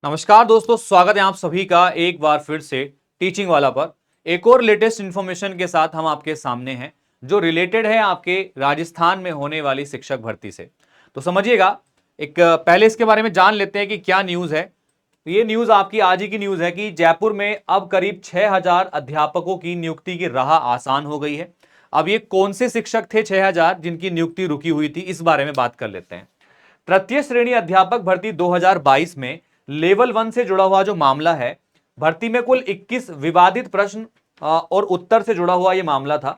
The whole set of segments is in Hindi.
नमस्कार दोस्तों, स्वागत है आप सभी का एक बार फिर से टीचिंग वाला पर। एक और लेटेस्ट इंफॉर्मेशन के साथ हम आपके सामने हैं जो रिलेटेड है आपके राजस्थान में होने वाली शिक्षक भर्ती से। तो समझिएगा, एक पहले इसके बारे में जान लेते हैं कि क्या न्यूज़ है। तो ये न्यूज़ आपकी आज ही की न्यूज़ है कि जयपुर में अब करीब 6000 अध्यापकों की नियुक्ति की राह आसान हो गई है। अब ये कौन से शिक्षक थे 6000 जिनकी नियुक्ति रुकी हुई थी, इस बारे में बात कर लेते हैं। तृतीय श्रेणी अध्यापक भर्ती 2022 में लेवल 1 से जुड़ा हुआ जो मामला है, भर्ती में कुल 21 विवादित प्रश्न और उत्तर से जुड़ा हुआ यह मामला था।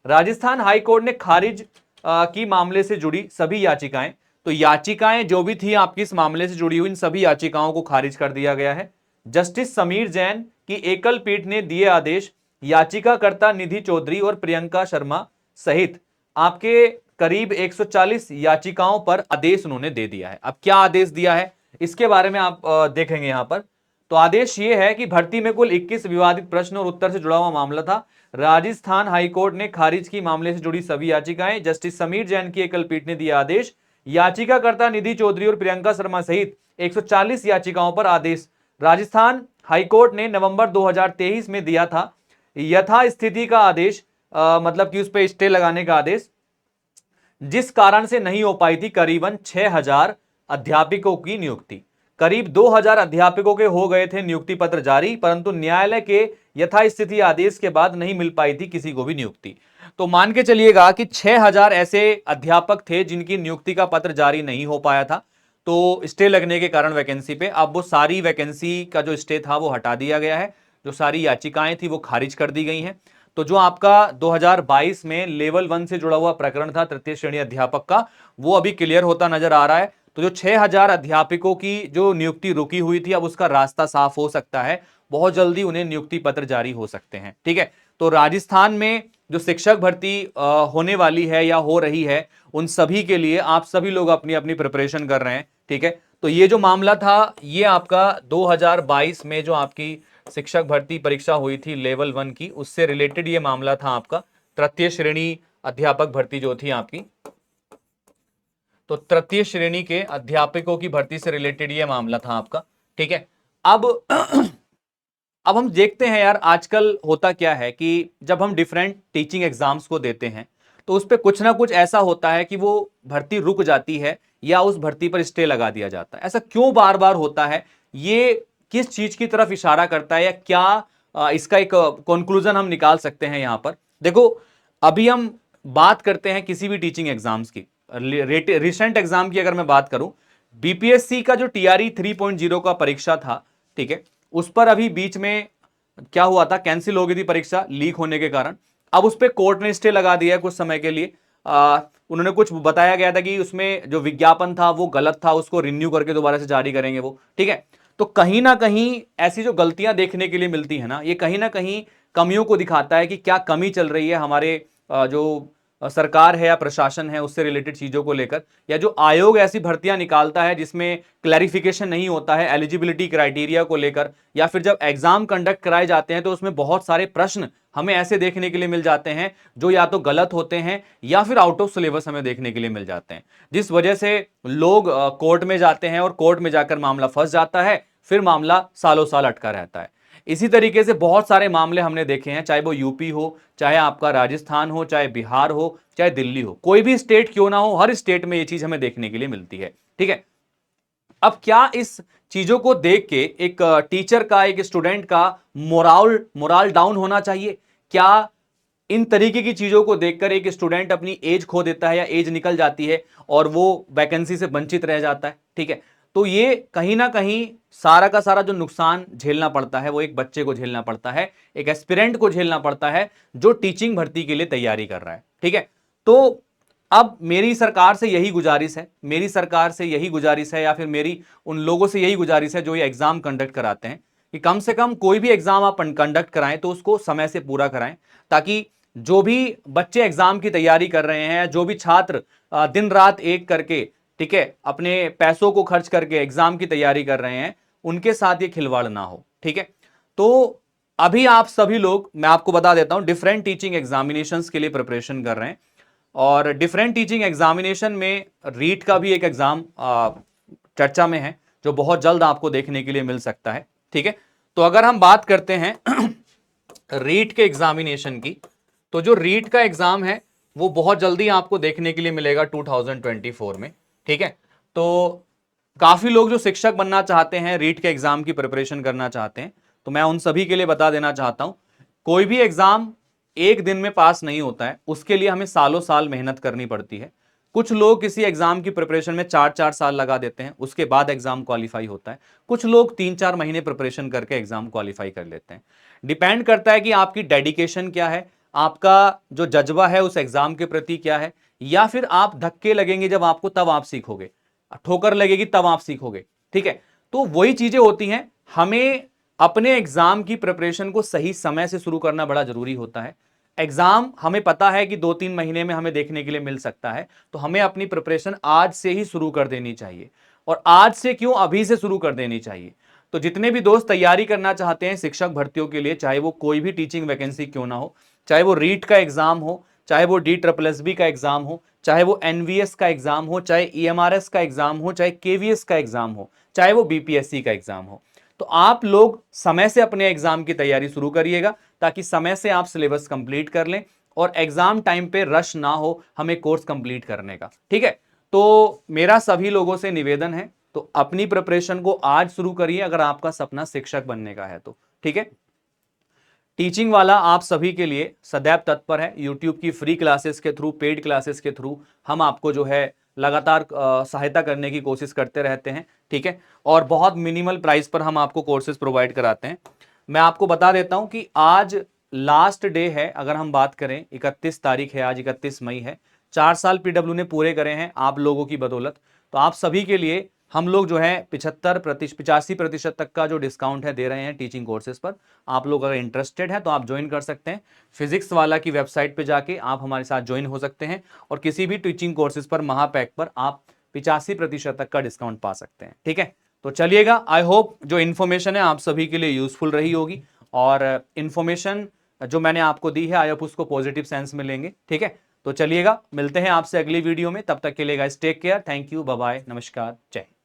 राजस्थान हाई कोर्ट ने खारिज की मामले से जुड़ी सभी याचिकाएं, तो याचिकाएं जो भी थी आपकी इस मामले से जुड़ी हुई, इन सभी याचिकाओं को खारिज कर दिया गया है। जस्टिस समीर जैन की एकल पीठ ने दिए आदेश। याचिकाकर्ता निधि चौधरी और प्रियंका शर्मा सहित आपके करीब 140 याचिकाओं पर आदेश उन्होंने दे दिया है। अब क्या आदेश दिया है इसके बारे में आप देखेंगे यहां पर। तो आदेश ये है कि भर्ती में कुल 21 विवादित प्रश्न और उत्तर से जुड़ा हुआ मामला था। राजस्थान हाईकोर्ट ने खारिज की मामले से जुड़ी सभी याचिकाएं। जस्टिस समीर जैन की एकल पीठ ने दिया आदेश। याचिकाकर्ता निधि चौधरी और प्रियंका शर्मा सहित 140 याचिकाओं पर आदेश राजस्थान हाईकोर्ट ने नवंबर 2023 में दिया था। यथास्थिति का आदेश, मतलब कि उस पर स्टे लगाने का आदेश, जिस कारण से नहीं हो पाई थी करीबन 6000 अध्यापकों की नियुक्ति। करीब 2000 अध्यापकों के हो गए थे नियुक्ति पत्र जारी, परंतु न्यायालय के यथास्थिति आदेश के बाद नहीं मिल पाई थी किसी को भी नियुक्ति। तो मान के चलिएगा कि 6000 ऐसे अध्यापक थे जिनकी नियुक्ति का पत्र जारी नहीं हो पाया था, तो स्टे लगने के कारण वैकेंसी पे अब वो सारी वैकेंसी का जो स्टे था वो हटा दिया गया है। जो सारी याचिकाएं थी वो खारिज कर दी गई हैं। तो जो आपका 2022 में लेवल 1 से जुड़ा हुआ प्रकरण था तृतीय श्रेणी अध्यापक का, वो अभी क्लियर होता नजर आ रहा है। तो जो 6000 अध्यापकों की जो नियुक्ति रुकी हुई थी, अब उसका रास्ता साफ हो सकता है। बहुत जल्दी उन्हें नियुक्ति पत्र जारी हो सकते हैं। ठीक है, तो राजस्थान में जो शिक्षक भर्ती होने वाली है या हो रही है, उन सभी के लिए आप सभी लोग अपनी अपनी प्रिपरेशन कर रहे हैं। ठीक है, तो ये जो मामला था, ये आपका 2022 में जो आपकी शिक्षक भर्ती परीक्षा हुई थी लेवल 1 की, उससे रिलेटेड ये मामला था आपका। तृतीय श्रेणी अध्यापक भर्ती जो थी आपकी, तो तृतीय श्रेणी के अध्यापकों की भर्ती से रिलेटेड ये मामला था आपका। ठीक है, अब अब हम देखते हैं यार, आजकल होता क्या है कि जब हम डिफरेंट टीचिंग एग्जाम्स को देते हैं तो उस पर कुछ ना कुछ ऐसा होता है कि वो भर्ती रुक जाती है या उस भर्ती पर स्टे लगा दिया जाता है। ऐसा क्यों बार बार होता है? ये किस चीज की तरफ इशारा करता है, या क्या इसका एक कंक्लूजन हम निकाल सकते हैं यहां पर? देखो, अभी हम बात करते हैं किसी भी टीचिंग एग्जाम्स की, रिसेंट एग्जाम की अगर मैं बात करूं, बीपीएससी का जो टीआरई 3.0 का परीक्षा था, ठीक है, उस पर अभी बीच में क्या हुआ था, कैंसिल हो गई थी परीक्षा लीक होने के कारण। अब उस पर कोर्ट ने स्टे लगा दिया है कुछ समय के लिए। उन्होंने कुछ बताया गया था कि उसमें जो विज्ञापन था वो गलत था, उसको रिन्यू करके दोबारा से जारी करेंगे वो। ठीक है, तो कहीं ना कहीं ऐसी जो गलतियां देखने के लिए मिलती है ना, ये कहीं ना कहीं कमियों को दिखाता है कि क्या कमी चल रही है हमारे जो सरकार है या प्रशासन है उससे रिलेटेड चीजों को लेकर, या जो आयोग ऐसी भर्तियां निकालता है जिसमें क्लैरिफिकेशन नहीं होता है एलिजिबिलिटी क्राइटेरिया को लेकर, या फिर जब एग्जाम कंडक्ट कराए जाते हैं तो उसमें बहुत सारे प्रश्न हमें ऐसे देखने के लिए मिल जाते हैं जो या तो गलत होते हैं या फिर आउट ऑफ सिलेबस हमें देखने के लिए मिल जाते हैं, जिस वजह से लोग कोर्ट में जाते हैं और कोर्ट में जाकर मामला फंस जाता है, फिर मामला सालों साल अटका रहता है। इसी तरीके से बहुत सारे मामले हमने देखे हैं, चाहे वो यूपी हो, चाहे आपका राजस्थान हो, चाहे बिहार हो, चाहे दिल्ली हो, कोई भी स्टेट क्यों ना हो, हर स्टेट में ये चीज हमें देखने के लिए मिलती है। ठीक है, अब क्या इस चीजों को देख के एक टीचर का, एक स्टूडेंट का मोराल डाउन होना चाहिए? क्या इन तरीके की चीजों को देखकर एक स्टूडेंट अपनी एज खो देता है या एज निकल जाती है और वो वैकेंसी से वंचित रह जाता है? ठीक है, तो ये कहीं ना कहीं सारा का सारा जो नुकसान झेलना पड़ता है वो एक बच्चे को झेलना पड़ता है, एक एस्पिरेंट को झेलना पड़ता है जो टीचिंग भर्ती के लिए तैयारी कर रहा है। ठीक है, तो अब मेरी सरकार से यही गुजारिश है, मेरी सरकार से यही गुजारिश है, या फिर मेरी उन लोगों से यही गुजारिश है जो ये एग्जाम कंडक्ट कराते हैं, कि कम से कम कोई भी एग्जाम आप कंडक्ट कराएं तो उसको समय से पूरा कराएं, ताकि जो भी बच्चे एग्जाम की तैयारी कर रहे हैं, जो भी छात्र दिन रात एक करके, ठीक है, अपने पैसों को खर्च करके एग्जाम की तैयारी कर रहे हैं, उनके साथ ये खिलवाड़ ना हो। ठीक है, तो अभी आप सभी लोग, मैं आपको बता देता हूं, डिफरेंट टीचिंग एग्जामिनेशंस के लिए प्रिपरेशन कर रहे हैं, और डिफरेंट टीचिंग एग्जामिनेशन में रीट का भी एक एग्जाम चर्चा में है। जो बहुत जल्द आपको देखने के लिए मिल सकता है। ठीक है, तो अगर हम बात करते हैं रीट के एग्जामिनेशन की, तो जो रीट का एग्जाम है वो बहुत जल्दी आपको देखने के लिए मिलेगा 2024 में। ठीक है, तो काफी लोग जो शिक्षक बनना चाहते हैं, रीट के एग्जाम की प्रिपरेशन करना चाहते हैं, तो मैं उन सभी के लिए बता देना चाहता हूं, कोई भी एग्जाम एक दिन में पास नहीं होता है, उसके लिए हमें सालों साल मेहनत करनी पड़ती है। कुछ लोग किसी एग्जाम की प्रिपरेशन में 4-4 साल लगा देते हैं, उसके बाद एग्जाम क्वालिफाई होता है। कुछ लोग 3-4 महीने प्रिपरेशन करके एग्जाम क्वालिफाई कर लेते हैं। डिपेंड करता है कि आपकी डेडिकेशन क्या है, आपका जो जज्बा है उस एग्जाम के प्रति क्या है, या फिर आप धक्के लगेंगे जब आपको तब आप सीखोगे, ठोकर लगेगी तब आप सीखोगे। ठीक है, तो वही चीजें होती हैं। हमें अपने एग्जाम की प्रिपरेशन को सही समय से शुरू करना बड़ा जरूरी होता है। एग्जाम हमें पता है कि 2-3 महीने में हमें देखने के लिए मिल सकता है, तो हमें अपनी प्रिपरेशन आज से ही शुरू कर देनी चाहिए। और आज से क्यों, अभी से शुरू कर देनी चाहिए। तो जितने भी दोस्त तैयारी करना चाहते हैं शिक्षक भर्तियों के लिए, चाहे वो कोई भी टीचिंग वैकेंसी क्यों ना हो, चाहे वो रीट का एग्जाम हो, चाहे वो DSSB का एग्जाम हो, चाहे वो NVS का एग्जाम हो, चाहे EMRS का एग्जाम हो, चाहे KVS का एग्जाम हो, चाहे वो BPSC का एग्जाम हो, तो आप लोग समय से अपने एग्जाम की तैयारी शुरू करिएगा, ताकि समय से आप सिलेबस कंप्लीट कर लें और एग्जाम टाइम पे रश ना हो हमें कोर्स कंप्लीट करने का। ठीक है, तो मेरा सभी लोगों से निवेदन है, तो अपनी प्रिपरेशन को आज शुरू करिए अगर आपका सपना शिक्षक बनने का है तो। ठीक है, टीचिंग वाला आप सभी के लिए सदैव तत्पर है। यूट्यूब की फ्री क्लासेस के थ्रू, पेड क्लासेस के थ्रू हम आपको जो है लगातार सहायता करने की कोशिश करते रहते हैं। ठीक है, और बहुत मिनिमल प्राइस पर हम आपको कोर्सेज प्रोवाइड कराते हैं। मैं आपको बता देता हूं कि आज लास्ट डे है, अगर हम बात करें 31 तारीख है, आज 31 मई है। 4 साल PW ने पूरे करे हैं आप लोगों की बदौलत। तो आप सभी के लिए हम लोग जो है 85% तक का जो डिस्काउंट है दे रहे हैं टीचिंग कोर्सेज पर। आप लोग अगर इंटरेस्टेड हैं तो आप ज्वाइन कर सकते हैं। फिजिक्स वाला की वेबसाइट पे जाके आप हमारे साथ ज्वाइन हो सकते हैं, और किसी भी टीचिंग कोर्सेज पर महापैक पर आप 85% तक का डिस्काउंट पा सकते हैं। ठीक है, तो चलिएगा, आई होप जो इन्फॉर्मेशन है आप सभी के लिए यूजफुल रही होगी, और इन्फॉर्मेशन जो मैंने आपको दी है आई होप उसको पॉजिटिव सेंस में लेंगे। ठीक है, तो चलिएगा, मिलते हैं आपसे अगली वीडियो में। तब तक के लिए guys take care, thank you, bye bye, नमस्कार, जय हिंद।